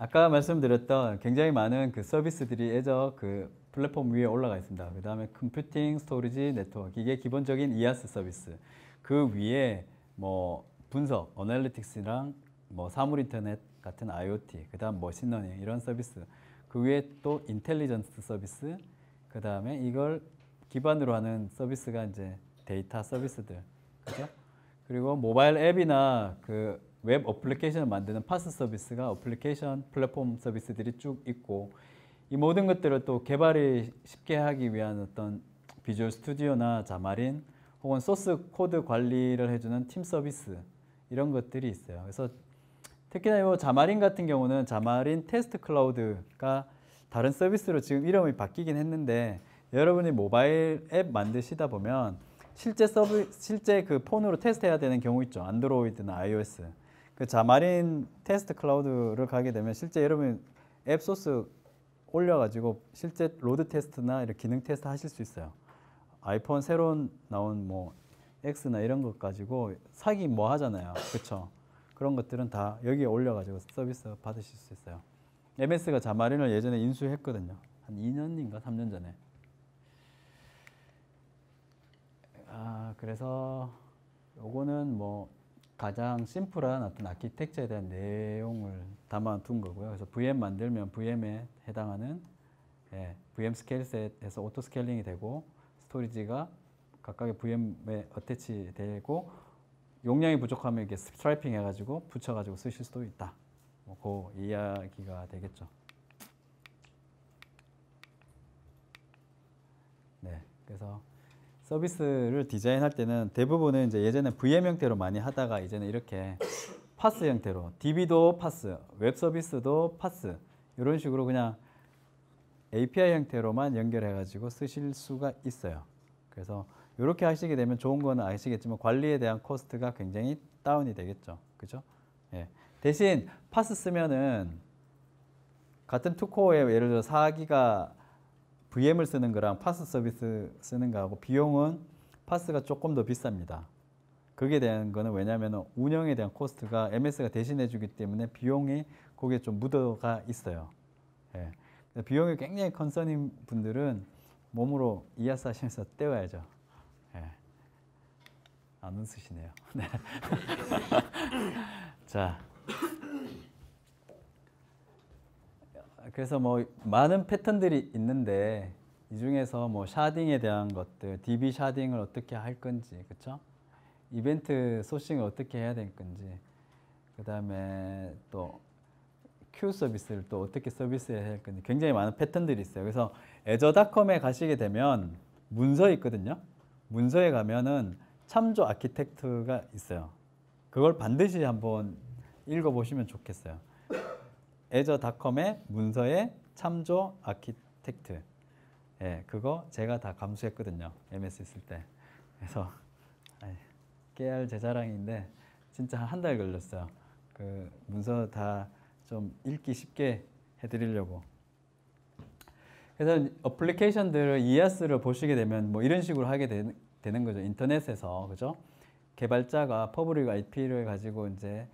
아까 말씀드렸던 굉장히 많은 그 서비스들이 애저 그 플랫폼 위에 올라가 있습니다. 그 다음에 컴퓨팅, 스토리지, 네트워크 이게 기본적인 이아스 서비스. 그 위에 뭐 분석, 어널리틱스랑 뭐 사물 인터넷 같은 IoT, 그 다음 머신러닝 이런 서비스. 그 위에 또 인텔리전스 서비스, 그 다음에 이걸 기반으로 하는 서비스가 이제 데이터 서비스들, 그죠? 그리고 모바일 앱이나 그 웹 어플리케이션을 만드는 파스 서비스가 어플리케이션 플랫폼 서비스들이 쭉 있고, 이 모든 것들을 또 개발이 쉽게 하기 위한 어떤 비주얼 스튜디오나 자마린 혹은 소스 코드 관리를 해주는 팀 서비스 이런 것들이 있어요. 그래서 특히나 이 자마린 같은 경우는 자마린 테스트 클라우드가 다른 서비스로 지금 이름이 바뀌긴 했는데, 여러분이 모바일 앱 만드시다 보면 실제 그 폰으로 테스트해야 되는 경우 있죠. 안드로이드나 iOS. 그 자마린 테스트 클라우드를 가게 되면 실제 여러분 앱 소스 올려가지고 실제 로드 테스트나 이런 기능 테스트 하실 수 있어요. 아이폰 새로 나온 뭐 X나 이런 것 가지고 사기 뭐 하잖아요. 그렇죠? 그런 것들은 다 여기에 올려가지고 서비스 받으실 수 있어요. MS가 자마린을 예전에 인수했거든요. 한 2년인가 3년 전에. 그래서 요거는 뭐 가장 심플한 어떤 아키텍처에 대한 내용을 담아둔 거고요. 그래서 VM 만들면 VM에 해당하는 VM 스케일셋에서 오토 스케일링이 되고, 스토리지가 각각의 VM에 어태치 되고, 용량이 부족하면 이렇게 스트라이핑 해가지고 붙여가지고 쓰실 수도 있다. 뭐 그 이야기가 되겠죠. 네, 그래서 서비스를 디자인할 때는 대부분은 이제 예전에 VM 형태로 많이 하다가 이제는 이렇게 파스 형태로, DB도 파스, 웹 서비스도 파스, 이런 식으로 그냥 API 형태로만 연결해가지고 쓰실 수가 있어요. 그래서 이렇게 하시게 되면 좋은 거는 아시겠지만 관리에 대한 코스트가 굉장히 다운이 되겠죠. 그죠? 예. 대신 파스 쓰면은 같은 투코어에 예를 들어 4기가 VM을 쓰는 거랑 파스 서비스 쓰는 거하고 비용은 파스가 조금 더 비쌉니다. 거기에 대한 거는 왜냐하면 운영에 대한 코스트가 MS가 대신해 주기 때문에 비용이 거기에 좀 묻어가 있어요. 예. 비용이 굉장히 컨서닝 분들은 몸으로 이아스 하시면서 떼어야죠. 예. 안 웃으시네요. 네. 자, 그래서 뭐 많은 패턴들이 있는데 이 중에서 뭐 샤딩에 대한 것들, DB 샤딩을 어떻게 할 건지, 그렇죠? 이벤트 소싱을 어떻게 해야 될 건지, 그 다음에 또 큐 서비스를 또 어떻게 서비스해야 할 건지 굉장히 많은 패턴들이 있어요. 그래서 애저닷컴에 가시게 되면 문서 있거든요. 문서에 가면은 참조 아키텍트가 있어요. 그걸 반드시 한번 읽어보시면 좋겠어요. 애저닷컴의 문서의 참조 아키텍트. 예, 그거 제가 다 감수했거든요. MS 있을 때. 그래서 깨알 제 자랑인데 진짜 한 달 걸렸어요. 그 문서 다 좀 읽기 쉽게 해드리려고. 그래서 어플리케이션들을 이아스를 보시게 되면 뭐 이런 식으로 하게 되는 거죠. 인터넷에서, 그죠? 개발자가 퍼블릭 IP를 가지고 이제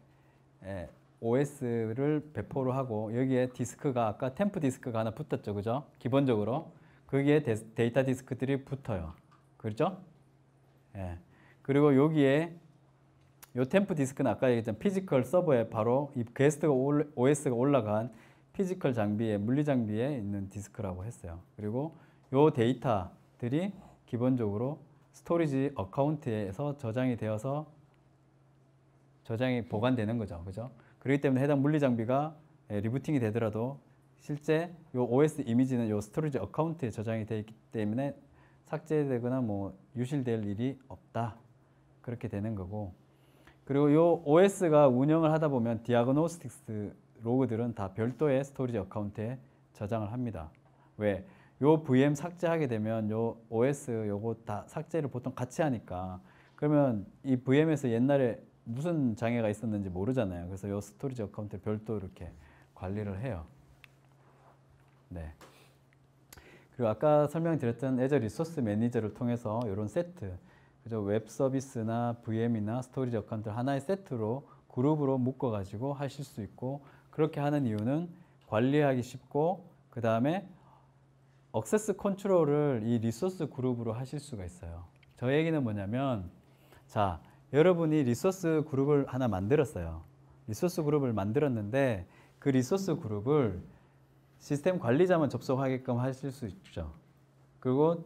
OS를 배포를 하고, 여기에 디스크가 아까 템프 디스크가 하나 붙었죠, 그죠? 기본적으로 거기에 데이터 디스크들이 붙어요, 그렇죠? 예. 그리고 여기에 요 템프 디스크는 아까 얘기했던 피지컬 서버에 바로 이 게스트가 OS가 올라간 피지컬 장비에, 물리 장비에 있는 디스크라고 했어요. 그리고 요 데이터들이 기본적으로 스토리지 어카운트에서 저장이 되어서 저장이 보관되는 거죠. 그죠? 그렇기 때문에 해당 물리 장비가 리부팅이 되더라도 실제 요 OS 이미지는 요 스토리지 어카운트에 저장이 되어 있기 때문에 삭제되거나 뭐 유실될 일이 없다. 그렇게 되는 거고. 그리고 요 OS가 운영을 하다 보면 디아그노스틱스 로그들은 다 별도의 스토리지 어카운트에 저장을 합니다. 왜? 요 VM 삭제하게 되면 요 OS 요거 다 삭제를 보통 같이 하니까, 그러면 이 VM에서 옛날에 무슨 장애가 있었는지 모르잖아요. 그래서 요 스토리지 어카운트를 별도 이렇게 관리를 해요. 네. 그리고 아까 설명드렸던 애저 리소스 매니저를 통해서 이런 세트, 그죠? 웹 서비스나 VM이나 스토리지 어카운트를 하나의 세트로 그룹으로 묶어가지고 하실 수 있고, 그렇게 하는 이유는 관리하기 쉽고 그 다음에 액세스 컨트롤을 이 리소스 그룹으로 하실 수가 있어요. 저 얘기는 뭐냐면 자, 여러분이 리소스 그룹을 하나 만들었어요. 리소스 그룹을 만들었는데 그 리소스 그룹을 시스템 관리자만 접속하게끔 하실 수 있죠. 그리고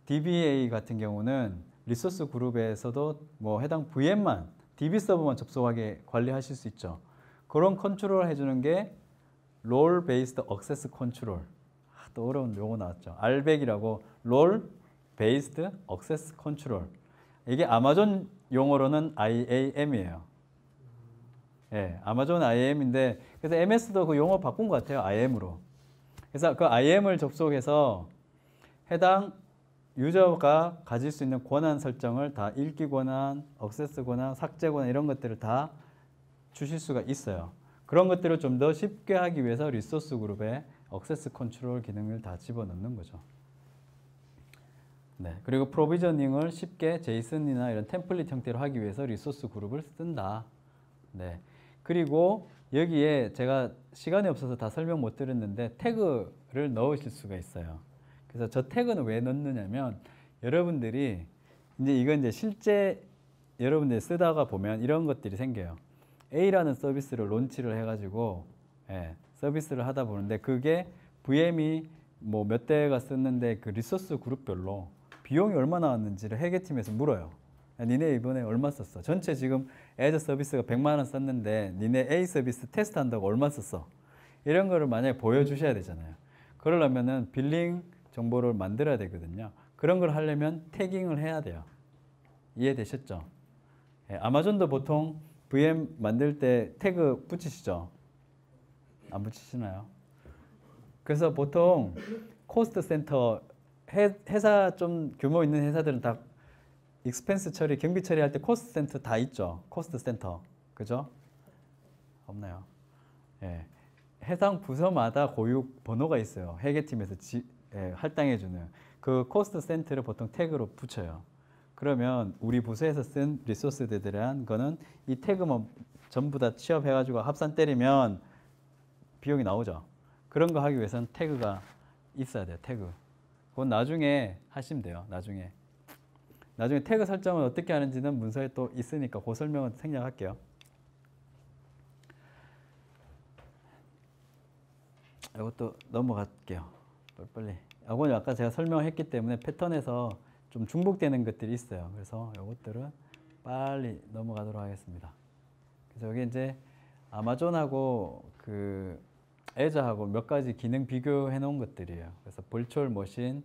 DBA 같은 경우는 리소스 그룹에서도 뭐 해당 VM만 DB 서버만 접속하게 관리하실 수 있죠. 그런 컨트롤 해주는 게 롤 베이스드 액세스 컨트롤. 또 어려운 용어 나왔죠. RBAC이라고 롤 베이스드 액세스 컨트롤. 이게 아마존 용어로는 IAM이에요. 예, 아마존 IAM인데 그래서 MS도 그 용어 바꾼 것 같아요. IAM으로. 그래서 그 IAM을 접속해서 해당 유저가 가질 수 있는 권한 설정을 다 읽기 권한, 액세스 권한, 삭제 권한 이런 것들을 다 주실 수가 있어요. 그런 것들을 좀 더 쉽게 하기 위해서 리소스 그룹에 액세스 컨트롤 기능을 다 집어넣는 거죠. 네, 그리고 프로비저닝을 쉽게 제이슨이나 이런 템플릿 형태로 하기 위해서 리소스 그룹을 쓴다. 네, 그리고 여기에 제가 시간이 없어서 다 설명 못 드렸는데 태그를 넣으실 수가 있어요. 그래서 저 태그는 왜 넣느냐면 여러분들이 이제 실제 여러분들이 쓰다가 보면 이런 것들이 생겨요. A라는 서비스를 론치를 해가지고 서비스를 하다 보는데 그게 VM이 뭐 몇 대가 썼는데 그 리소스 그룹별로 비용이 얼마 나왔는지를 회계팀에서 물어요. 니네 이번에 얼마 썼어? 전체 지금 애저 서비스가 100만 원 썼는데 니네 A 서비스 테스트 한다고 얼마 썼어? 이런 거를 만약에 보여주셔야 되잖아요. 그러려면은 빌링 정보를 만들어야 되거든요. 그런 걸 하려면 태깅을 해야 돼요. 이해되셨죠? 아마존도 보통 VM 만들 때 태그 붙이시죠? 안 붙이시나요? 그래서 보통 코스트 센터 회사 좀 규모 있는 회사들은 다 익스펜스 처리, 경비 처리할 때 코스트 센터 다 있죠. 코스트 센터. 그죠? 없나요? 예. 해당 부서마다 고유 번호가 있어요. 회계팀에서 할당해주는 그 코스트 센터를 보통 태그로 붙여요. 그러면 우리 부서에서 쓴 리소스들에 대한 거는 이 태그만 전부 다 취업해가지고 합산 때리면 비용이 나오죠. 그런 거 하기 위해서는 태그가 있어야 돼요. 태그. 그건 나중에 하시면 돼요. 나중에 태그 설정을 어떻게 하는지는 문서에 또 있으니까 그 설명은 생략할게요. 이것도 넘어갈게요. 빨리. 이건 아까 제가 설명했기 때문에 패턴에서 좀 중복되는 것들이 있어요. 그래서 이것들은 빨리 넘어가도록 하겠습니다. 그래서 여기 이제 아마존하고 그 애저하고 몇 가지 기능 비교해 놓은 것들이에요. 그래서 벌추얼 머신,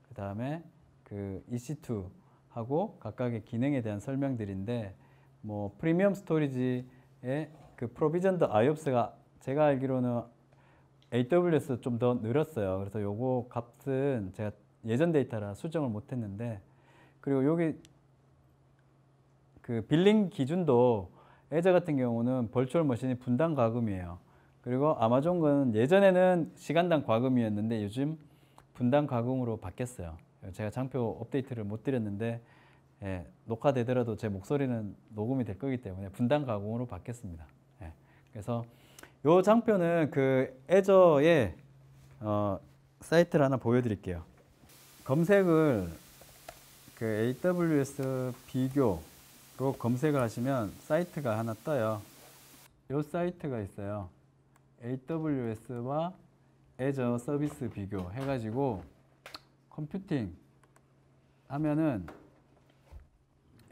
그 다음에 그 EC2하고 각각의 기능에 대한 설명들인데, 뭐 프리미엄 스토리지의 그 프로비전드 IOPS가 제가 알기로는 AWS 좀 더 늘었어요. 그래서 요거 값은 제가 예전 데이터라 수정을 못했는데, 그리고 여기 그 빌링 기준도 애저 같은 경우는 벌추얼 머신이 분당 과금이에요. 그리고 아마존 건 예전에는 시간당 과금이었는데 요즘 분당 과금으로 바뀌었어요. 제가 장표 업데이트를 못 드렸는데 녹화되더라도 제 목소리는 녹음이 될 거기 때문에 분당 과금으로 바뀌었습니다. 그래서 요 장표는 그 애저의 사이트를 하나 보여드릴게요. 검색을 그 AWS 비교로 검색을 하시면 사이트가 하나 떠요. 요 사이트가 있어요. AWS와 애저 서비스 비교 해가지고 컴퓨팅 하면은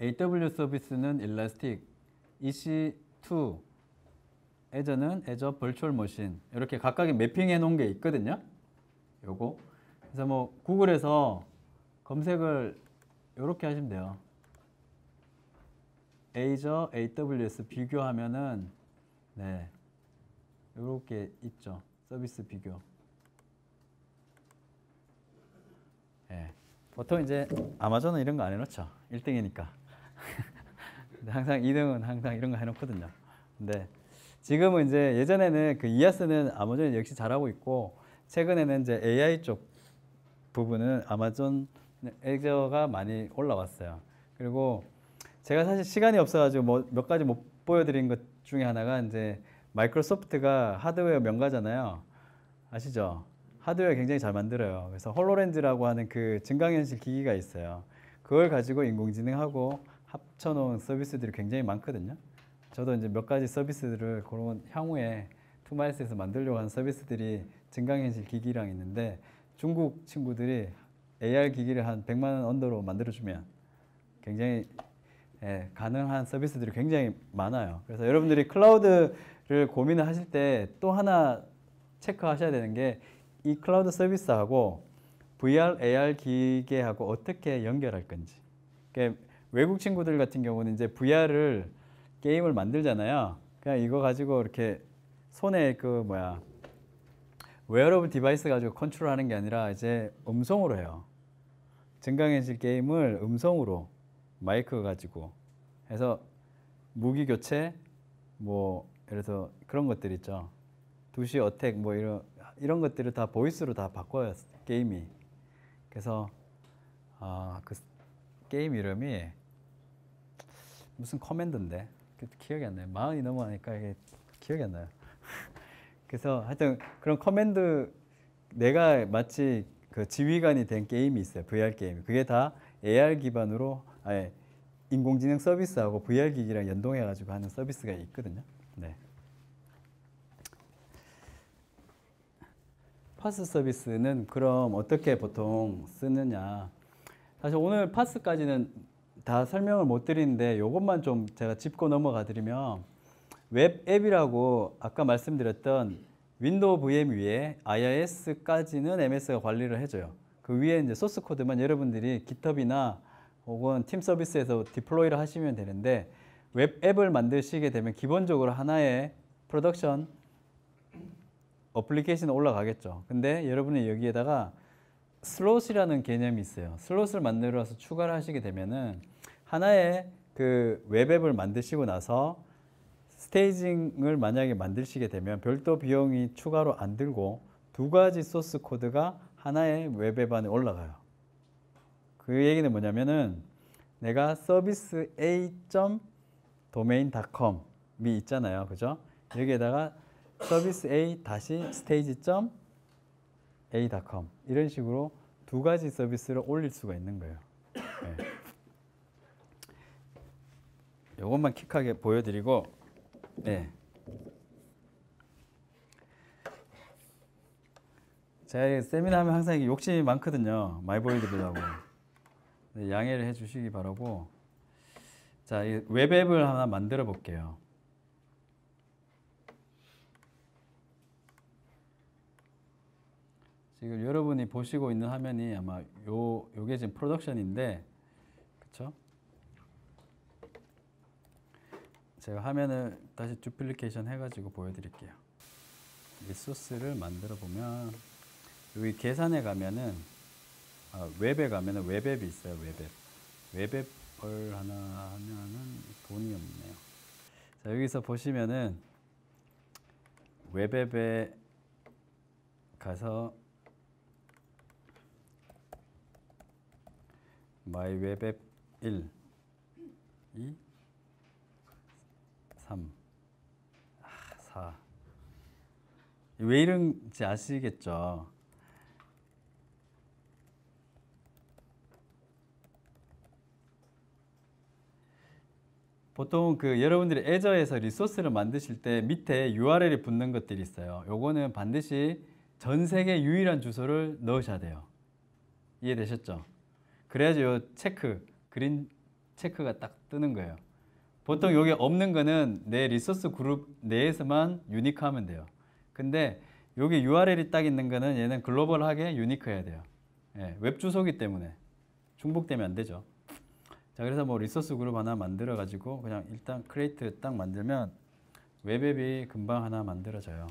AWS 서비스는 일라스틱, EC2 애저는 애저 벌추얼 머신 이렇게 각각의 매핑해 놓은 게 있거든요. 요거 그래서 뭐 구글에서 검색을 이렇게 하시면 돼요. 애저 AWS 비교하면은 네 이렇게 있죠. 서비스 비교. 보통 이제 아마존은 이런 거 안 해놓죠. 1등이니까. 항상 2등은 항상 이런 거 해놓거든요. 근데 지금은 이제 예전에는 그 이아스는 아마존이 역시 잘하고 있고, 최근에는 이제 AI 쪽 부분은 아마존 애저가 많이 올라왔어요. 그리고 제가 사실 시간이 없어가지고 뭐 몇 가지 못 보여드린 것 중에 하나가 이제 마이크로소프트가 하드웨어 명가잖아요. 아시죠? 하드웨어 굉장히 잘 만들어요. 그래서 홀로렌즈라고 하는 그 증강현실 기기가 있어요. 그걸 가지고 인공지능하고 합쳐놓은 서비스들이 굉장히 많거든요. 저도 이제 몇 가지 서비스들을 그런 향후에 투마일스에서 만들려고 하는 서비스들이 증강현실 기기랑 있는데 중국 친구들이 AR 기기를 한 100만 원 언더로 만들어주면 굉장히 가능한 서비스들이 굉장히 많아요. 그래서 여러분들이 클라우드를 고민을 하실 때 또 하나 체크하셔야 되는 게 이 클라우드 서비스하고 VR, AR 기계하고 어떻게 연결할 건지. 그러니까 외국 친구들 같은 경우는 이제 VR을 게임을 만들잖아요. 그냥 이거 가지고 이렇게 손에 그 웨어러블 디바이스 가지고 컨트롤하는 게 아니라 이제 음성으로 해요. 증강현실 게임을 음성으로 마이크 가지고 해서 무기 교체 뭐 예를 들어서 그런 것들 있죠. 2시 어택 뭐 이런 것들을 다 보이스로 다 바꿔요. 게임이. 그래서 그 게임 이름이 무슨 커맨드인데 기억이 안 나요. 40이 넘어가니까 이게 기억이 안 나요. 그래서 하여튼 그런 커맨드 내가 마치 그 지휘관이 된 게임이 있어요. VR 게임. 그게 다 AR 기반으로 인공지능 서비스하고 VR 기기랑 연동해 가지고 하는 서비스가 있거든요. 네. 파스 서비스는 그럼 어떻게 보통 쓰느냐. 사실 오늘 파스까지는 다 설명을 못 드리는데 이것만 좀 제가 짚고 넘어가 드리면 웹 앱이라고 아까 말씀드렸던 윈도우 VM 위에 IIS까지는 MS가 관리를 해줘요. 그 위에 이제 소스 코드만 여러분들이 GitHub이나 혹은 팀 서비스에서 디플로이를 하시면 되는데 웹 앱을 만드시게 되면 기본적으로 하나의 프로덕션 어플리케이션이 올라가겠죠. 근데 여러분이 여기에다가 슬롯이라는 개념이 있어요. 슬롯을 만들어서 추가를 하시게 되면은 하나의 그 웹앱을 만드시고 나서 스테이징을 만약에 만드시게 되면 별도 비용이 추가로 안 들고 2가지 소스 코드가 하나의 웹앱 안에 올라가요. 그 얘기는 뭐냐면은 내가 서비스 a.domain.com이 있잖아요. 그죠? 여기에다가 서비스 a-stage.a.com 이런 식으로 2가지 서비스를 올릴 수가 있는 거예요. 네. 이것만 킥하게 보여드리고 네. 제가 세미나 하면 항상 욕심이 많거든요. 많이 보여드리려고. 네, 양해를 해주시기 바라고. 자, 이 웹앱을 하나 만들어 볼게요. 지금 여러분이 보시고 있는 화면이 아마 요게 지금 프로덕션인데, 그쵸? 제가 화면을 다시 듀플리케이션 해가지고 보여드릴게요. 리소스를 만들어 보면 여기 계산에 가면은 웹에 가면은 웹앱이 있어요. 웹앱을 하나 하면은 돈이 없네요. 자, 여기서 보시면은 웹앱에 가서 my 웹앱 1, 2, 3, 4. 왜 이런지 아시겠죠? 보통 그 여러분들이 애저에서 리소스를 만드실 때 밑에 URL이 붙는 것들이 있어요. 요거는 반드시 전 세계 유일한 주소를 넣으셔야 돼요. 이해되셨죠? 그래야지 요 그린 체크가 딱 뜨는 거예요. 보통 여기 없는 거는 내 리소스 그룹 내에서만 유니크하면 돼요. 근데 여기 URL이 딱 있는 거는 얘는 글로벌하게 유니크해야 돼요. 예, 웹 주소기 때문에 중복되면 안 되죠. 자, 그래서 뭐 리소스 그룹 하나 만들어 가지고 그냥 일단 크리에이트 딱 만들면 웹앱이 금방 하나 만들어져요.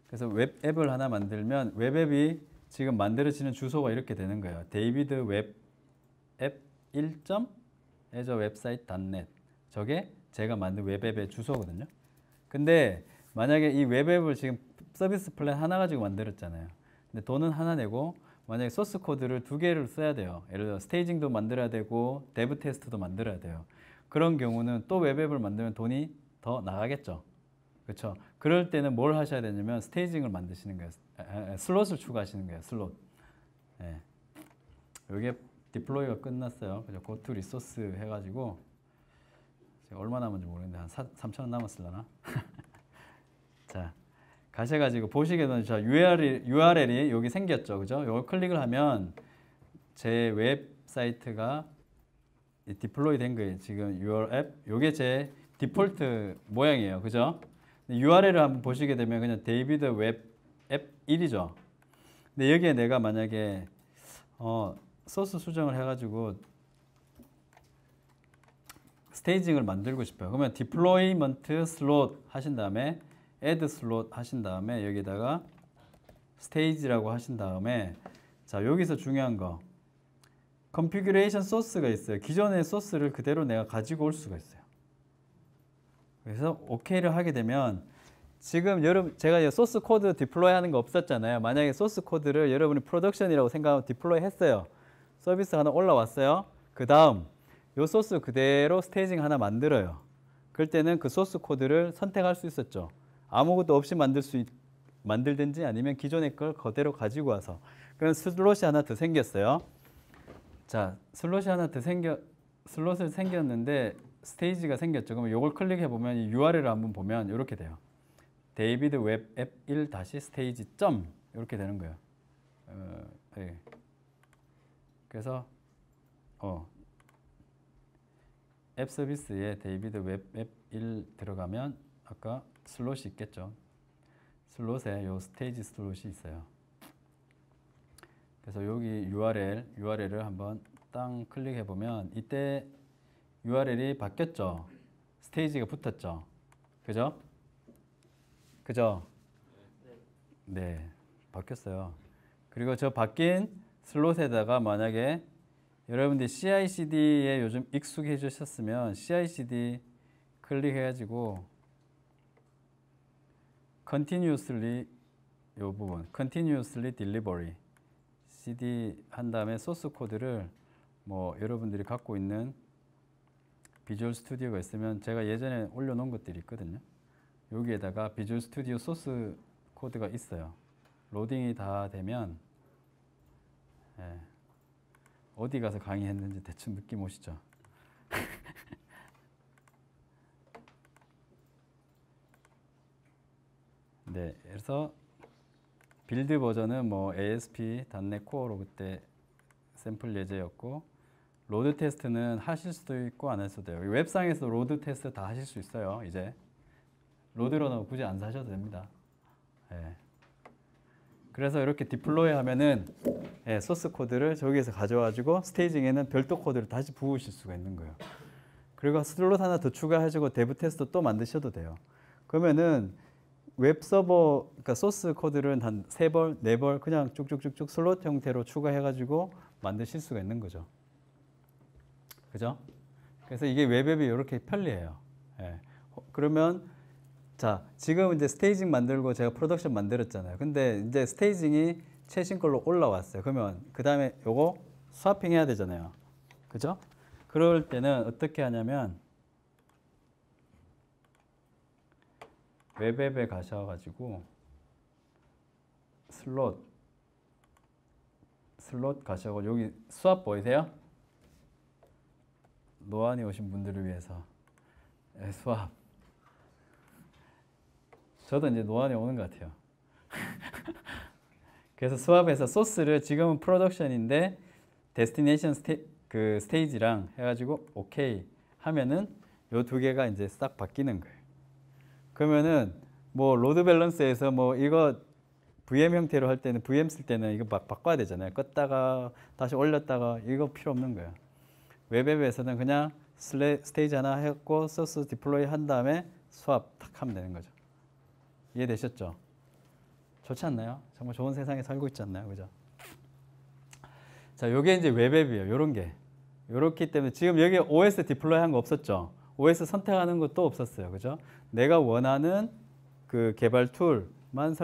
그래서 웹앱을 하나 만들면 웹앱이 지금 만들어지는 주소가 이렇게 되는 거예요. 데이비드 웹앱 1.azurewebsite.net. 저게 제가 만든 웹앱의 주소거든요. 근데 만약에 이 웹앱을 지금 서비스 플랜 하나 가지고 만들었잖아요. 근데 돈은 하나 내고 만약에 소스 코드를 2개를 써야 돼요. 예를 들어 스테이징도 만들어야 되고 데브 테스트도 만들어야 돼요. 그런 경우는 또 웹앱을 만들면 돈이 더 나가겠죠. 그렇죠. 그럴 때는 뭘 하셔야 되냐면 스테이징을 만드시는 거예요. 슬롯을 추가하시는 거예요. 슬롯. 예. 이게 디플로이가 끝났어요. 그죠? Go to resource 해가지고 제가 얼마 남은지 모르겠는데 한 3,000원 남았을라나? 자, 가셔가지고 보시게 되면 자, URL이 여기 생겼죠. 그죠? 이걸 클릭을 하면 제 웹사이트가 디플로이 된 거예요. 지금 your app. 요게 제 디폴트 모양이에요. 그죠? URL을 한번 보시게 되면 그냥 데이비드 웹 앱 1이죠. 근데 여기에 내가 만약에 소스 수정을 해가지고 스테이징을 만들고 싶어요. 그러면 디플로이먼트 슬롯 하신 다음에 add 슬롯 하신 다음에 여기다가 스테이지라고 하신 다음에 자 여기서 중요한 거 컨피규레이션 소스가 있어요. 기존의 소스를 그대로 내가 가지고 올 수가 있어요. 그래서 OK를 하게 되면 지금 여러분 제가 소스 코드 디플로이 하는 거 없었잖아요. 만약에 소스 코드를 여러분이 프로덕션이라고 생각하면 디플로이 했어요. 서비스 하나 올라왔어요. 그 다음 요 소스 그대로 스테이징 하나 만들어요. 그럴 때는 그 소스 코드를 선택할 수 있었죠. 아무것도 없이 만들든지 아니면 기존의 걸 그대로 가지고 와서 그럼 슬롯이 하나 더 생겼어요. 자, 슬롯이 하나 더 슬롯을 생겼는데 스테이지가 생겼죠. 그러면 이걸 클릭해 보면 이 URL을 한번 보면 이렇게 돼요. 데이비드 웹 앱 1 스테이지 점 이렇게 되는 거예요. 네. 그래서 앱 서비스에 데이비드 웹 앱 1 들어가면 아까 슬롯이 있겠죠. 슬롯에 요 스테이지 슬롯이 있어요. 그래서 여기 URL을 한번 땅 클릭해 보면 이때 URL이 바뀌었죠. 스테이지가 붙었죠. 그죠? 그죠? 네, 바뀌었어요. 그리고 저 바뀐 슬롯에다가 만약에 여러분들이 CI/CD에 요즘 익숙해지셨으면 CI/CD 클릭해가지고 continuously 요 부분 continuously delivery CD 한 다음에 소스 코드를 뭐 여러분들이 갖고 있는 비주얼 스튜디오가 있으면 제가 예전에 올려놓은 것들이 있거든요. 여기에다가 비주얼 스튜디오 소스 코드가 있어요. 로딩이 다 되면 어디 가서 강의했는지 대충 느낌 오시죠? 네, 그래서 빌드 버전은 뭐 ASP.NET 코어로 그때 샘플 예제였고 로드 테스트는 하실 수도 있고 안 할 수도 돼요. 웹상에서 로드 테스트 다 하실 수 있어요. 이제 로드러너 굳이 안 사셔도 됩니다. 그래서 이렇게 디플로이 하면은 소스 코드를 저기에서 가져와가지고 스테이징에는 별도 코드를 다시 부으실 수가 있는 거예요. 그리고 슬롯 하나 더 추가해주고 데브 테스트 또 만드셔도 돼요. 그러면은 웹 서버, 그러니까 소스 코드를 한 3벌, 4벌 그냥 쭉쭉쭉쭉 슬롯 형태로 추가해가지고 만드실 수가 있는 거죠. 그죠? 그래서 이게 웹앱이 이렇게 편리해요. 그러면 자, 지금 이제 스테이징 만들고 제가 프로덕션 만들었잖아요. 근데 이제 스테이징이 최신 걸로 올라왔어요. 그러면 그 다음에 요거 스와핑 해야 되잖아요. 그죠? 그럴 때는 어떻게 하냐면 웹앱에 가셔가지고 슬롯 가셔가지고 여기 수압 보이세요? 노안에 오신 분들을 위해서 수압. 저도 이제 노안에 오는 것 같아요. 그래서 수압에서 소스를 지금은 프로덕션인데 데스티네이션 스테이지랑 해가지고 오케이 하면은 요 두 개가 이제 싹 바뀌는 거예요. 그러면은 뭐 로드 밸런스에서 뭐 이거 VM 형태로 할 때는 VM 쓸 때는 이거 막 바꿔야 되잖아요. 껐다가 다시 올렸다가 이거 필요 없는 거예요. 웹앱에서는 그냥 스테이지 하나 했고 소스 디플로이 한 다음에 수압 탁 하면 되는 거죠. 이해되셨죠? 좋지 않나요? 정말 좋은 세상에 살고 있지 않나요? 그죠? 자, 요게 이제 웹앱이에요. 요런 게. 요렇기 때문에 지금 여기 OS 디플로이 한 거 없었죠? OS 선택하는 것도 없었어요. 그죠? 내가 원하는 그 개발 툴만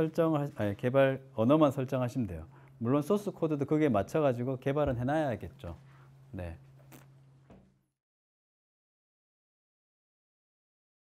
개발 언어만 설정하시면 돼요. 물론 소스 코드도 거기에 맞춰가지고 개발은 해놔야겠죠. 네.